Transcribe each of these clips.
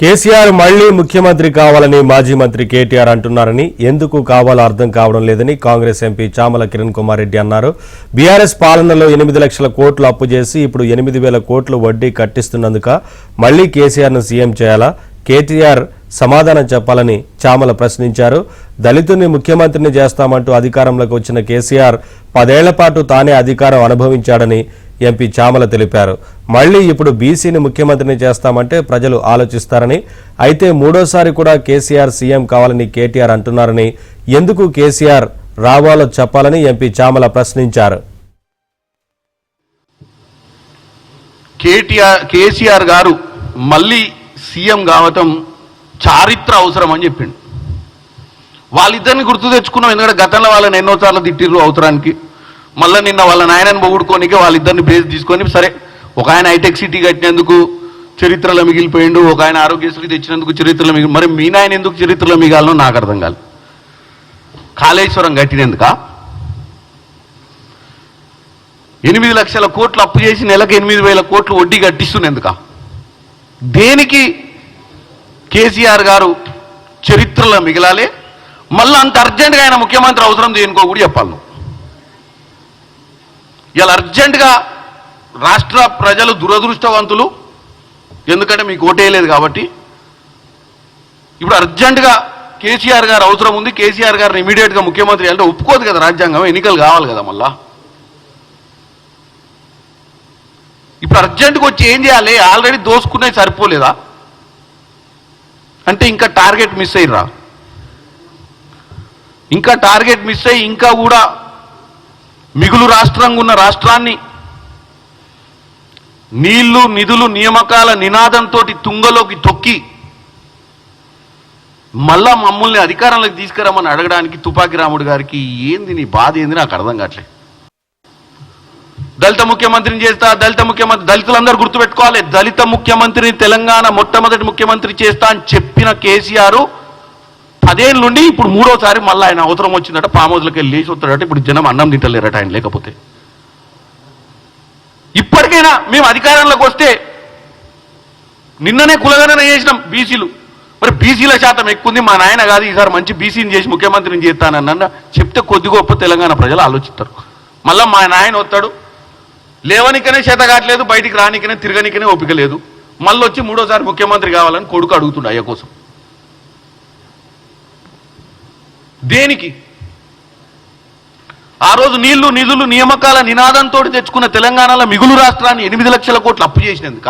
కేసీఆర్ మళ్లీ ముఖ్యమంత్రి కావాలని మాజీ మంత్రి కేటీఆర్ అంటున్నారని, ఎందుకు కావాలో అర్థం కావడం లేదని కాంగ్రెస్ ఎంపీ చామల కిరణ్ కుమార్ రెడ్డి అన్నారు. బీఆర్ఎస్ పాలనలో 8 లక్షల కోట్లు అప్పు చేసి ఇప్పుడు 8,000 కోట్లు వడ్డీ కట్టిస్తున్నందుక మళ్లీ కేసీఆర్ను సీఎం చేయాలా? కేటీఆర్ సమాధానం చెప్పాలని చామల ప్రశ్నించారు. దళితుని ముఖ్యమంత్రిని చేస్తామంటూ అధికారంలోకి వచ్చిన కేసీఆర్ 10 ఏళ్ల పాటు తానే అధికారం అనుభవించాడని ఎంపీ చామల తెలిపారు. మళ్లీ ఇప్పుడు బీసీని ముఖ్యమంత్రిని చేస్తామంటే ప్రజలు ఆలోచిస్తారని, అయితే మూడోసారి కూడా కేసీఆర్ సీఎం కావాలని కేటీఆర్ అంటున్నారని, ఎందుకు కేసీఆర్ రావాలో చెప్పాలని ఎంపీ చామల ప్రశ్నించారు. కేసీఆర్ గారు మళ్ళీ సీఎం కావటం చారిత్ర అవసరం అని చెప్పిండు. వాళ్ళిద్దరిని గుర్తు తెచ్చుకున్నాం, ఎందుకంటే గతంలో వాళ్ళని ఎన్నోసార్లు తిట్టిర్రు అవసరానికి. మళ్ళీ నిన్న వాళ్ళ నాయనని పొగుడుకోనికే వాళ్ళిద్దరిని బేస్ తీసుకొని, సరే ఒక ఆయన హైటెక్ సిటీ కట్టినందుకు చరిత్రలో మిగిలిపోయిండు, ఒక ఆయన ఆరోగ్యశ్రీ తెచ్చినందుకు చరిత్రలో మిగిలి, మరి మీ నాయన ఎందుకు చరిత్రలో మిగాలనో నాకు అర్థం కాదు. కాళేశ్వరం కట్టినందుక 8 లక్షల కోట్లు అప్పు చేసి నెలకు 8,000 కోట్లు వడ్డీ కట్టిస్తున్నందుక? దేనికి కేసీఆర్ గారు చరిత్రలో మిగిలాలి? మళ్ళీ అంత అర్జెంటుగా ఆయన ముఖ్యమంత్రి అవసరం దేనికో కూడా చెప్పాలి. ఇలా అర్జెంటుగా రాష్ట్ర ప్రజలు దురదృష్టవంతులు, ఎందుకంటే మీకు ఓటేయలేదు కాబట్టి. ఇప్పుడు అర్జెంటుగా కేసీఆర్ గారు అవసరం ఉంది, కేసీఆర్ గారిని ఇమీడియట్గా ముఖ్యమంత్రి అంటే ఒప్పుకోదు కదా రాజ్యాంగం, ఎన్నికలు కావాలి కదా. మళ్ళా ఇప్పుడు అర్జెంటుగా వచ్చి ఏం చేయాలి? ఆల్రెడీ దోసుకునేది సరిపోలేదా అంటే ఇంకా టార్గెట్ మిస్ అయ్యిరా? ఇంకా టార్గెట్ మిస్ అయ్యి ఇంకా కూడా మిగులు రాష్ట్రంగా ఉన్న రాష్ట్రాన్ని నీళ్లు నిధులు నియామకాల నినాదంతో తుంగలోకి తొక్కి మళ్ళా మమ్మల్ని అధికారంలోకి తీసుకురమ్మని అడగడానికి తుపాకి రాముడు గారికి ఏంది నీ బాధ ఏంది నాకు అర్థం కావట్లేదు. దళిత ముఖ్యమంత్రిని చేస్తా, దళిత ముఖ్యమంత్రి, దళితులందరూ గుర్తుపెట్టుకోవాలి, దళిత ముఖ్యమంత్రిని తెలంగాణ మొట్టమొదటి ముఖ్యమంత్రి చేస్తా అని చెప్పిన కేసీఆర్ 10 ఏళ్ళ నుండి ఇప్పుడు మూడోసారి మళ్ళీ ఆయన అవసరం వచ్చిందట, ఫామ్ హౌస్లోకి వెళ్ళి లేచి వస్తాడట. ఇప్పుడు జనం అన్నం తింటలేరట ఆయన లేకపోతే. ఇప్పటికైనా మేము అధికారంలోకి వస్తే, నిన్ననే కులగణన చేసినాం బీసీలు, మరి బీసీల శాతం ఎక్కువ ఉంది, మా నాయన కాదు ఈసారి మంచి బీసీని చేసి ముఖ్యమంత్రిని చేస్తానన్న చెప్తే కొద్ది గొప్ప తెలంగాణ ప్రజలు ఆలోచిస్తారు. మళ్ళీ మా నాయన వస్తాడు, లేవనికనే చేత కావట్లేదు, బయటికి రానికనే తిరగనికనే ఓపిక లేదు, మళ్ళీ వచ్చి మూడోసారి ముఖ్యమంత్రి కావాలని కొడుకు అడుగుతుండ అయ్య కోసం. దేనికి? ఆ రోజు నీళ్లు నిధులు నియామకాల నినాదంతో తెచ్చుకున్న తెలంగాణలో మిగులు రాష్ట్రాన్ని 8 లక్షల కోట్లు అప్పు చేసినందుక?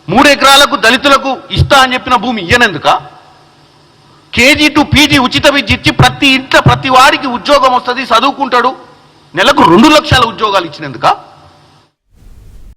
3 ఎకరాలకు దళితులకు ఇస్తా అని చెప్పిన భూమి ఇయ్యనందుక? కేజీ టు పీజీ ఉచిత విద్య ఇచ్చి ప్రతి ఇంట్లో ప్రతి వాడికి ఉద్యోగం వస్తుంది, చదువుకుంటాడు, నెలకు 2 లక్షల ఉద్యోగాలు ఇచ్చినందుక?